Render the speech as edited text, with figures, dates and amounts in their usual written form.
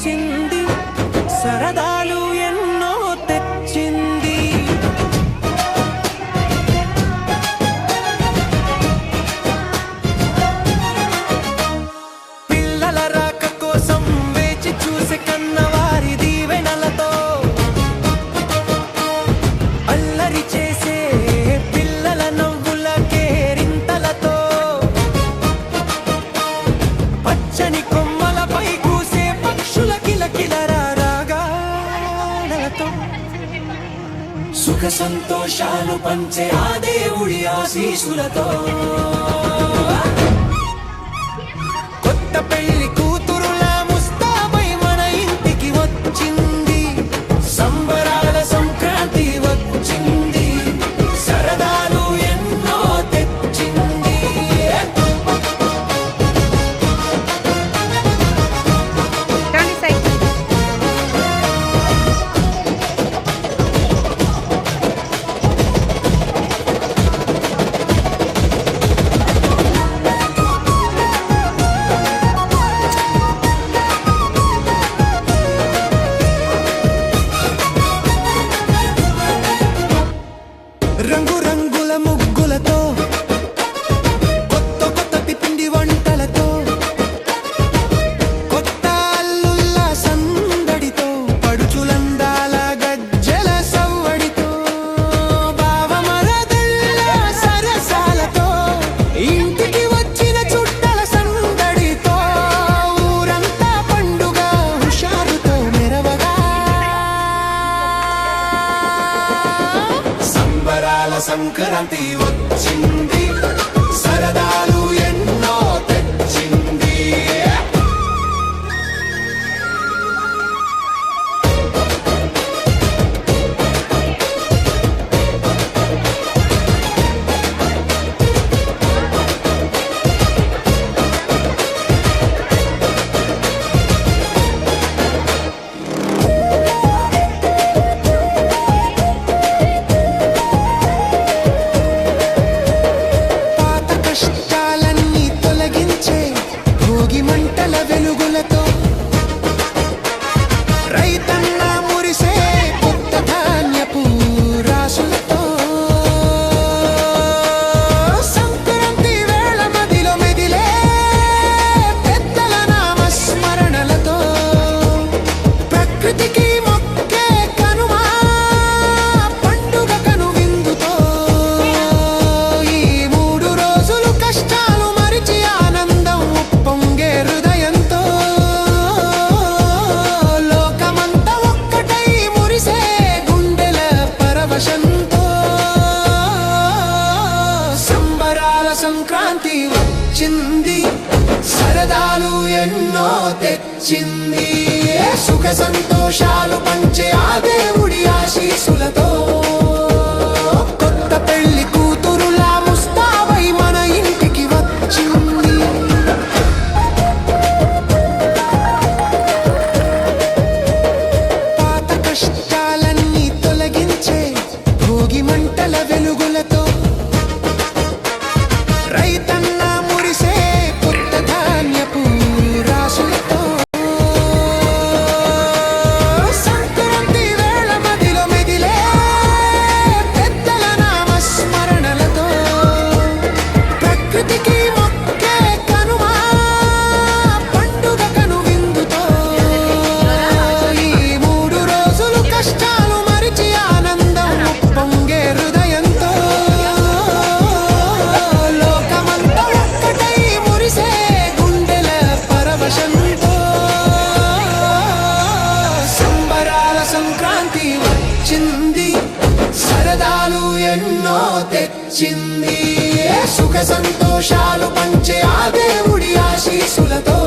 వచ్చింది, సరదాలు ఎన్నో తెచ్చింది. పిల్లల రాక కోసం వేచి చూసే కన్నవారి దీవెనలతో, అల్లరి చేసే పిల్లల నవ్వుల కేరింతలతో, పచ్చని కొమ్మలపై కూసే పక్షుల కిలకిలరా రాగాలతో, సుఖ సంతోషాలు పంచే ఆ దేవుడి ఆశీసులతో, కొత్త పెళ్లి కూతురులా ముస్తాబై మన ఇంటికి వచ్చింది, సంబరాల సంక్రాంతి వచ్చింది, సరదాలు ఎన్నో తెచ్చింది. రంగు రంగుల ముగ్గులతో, కొత్త కొత్త పిండి వంటలతో, కొత్త అల్లుళ్ళ సందడితో, పడుచులందాల గజ్జల సవ్వడితో, బావమరదళ్ళ సరసాలతో, ఇంటికి వచ్చిన చుట్టల సందడితో, ఊరంతా పండుగ హుషారుతో మెరవగా, సంబరాల సంక్రాంతి వచ్చింది, సరదాలు ఎన్నో తెచ్చింది. పాత కష్టాలన్నీ తొలగించే భోగి మంటల వెలుగులతో, రైతన్న మురిసే కొత్త ధాన్యపు రాసులతో, సంక్రాంతి వేళ మదిలో మెదిలే పెద్దల నామస్మరణలతో, ప్రకృతికి మొక్కే కనుమా పండుగ కనువిందుతో, ఈ 3 రోజులు కష్టాలు మరిచి ఆనందం ఉప్పొంగే హృదయంతో, లోకమంతా ఒక్కటై మురిసే గుండెల పరవశంతో, సంబరాల సంక్రాంతి వచ్చింది, సరదాలు ఎన్నో తెచ్చింది, సుఖ సంతోషాలు పంచే ఆ దేవుడి ఆశీసులతో, కొత్త పెళ్లి కూతురులా ముస్తాబై మన ఇంటికి వచ్చింది. పాత కష్టాలన్నీ తొలగించే భోగి మంటల వెలుగులతో, రైతన్న మురిసే కొత్త ధాన్యపు రాసులతో, సంక్రాంతి వేళ మదిలో మెదిలే పెద్దల నామస్మరణలతో, ప్రకృతికి మొక్కే కనుమా పండుగ కనువిందుతో, ఈ 3 రోజులు కష్టాలు మరిచి ఆనందం ఉప్పొంగే హృదయంతో, లోకమంతా ఒక్కటై మురిసే గుండెల పరవశంతో, సంబరాల సంక్రాంతి వచ్చింది, సరదాలు ఎన్నో తెచ్చింది, సుఖ సంతోషాలు పంచే ఆ దేవుడి ఆశీసులతో.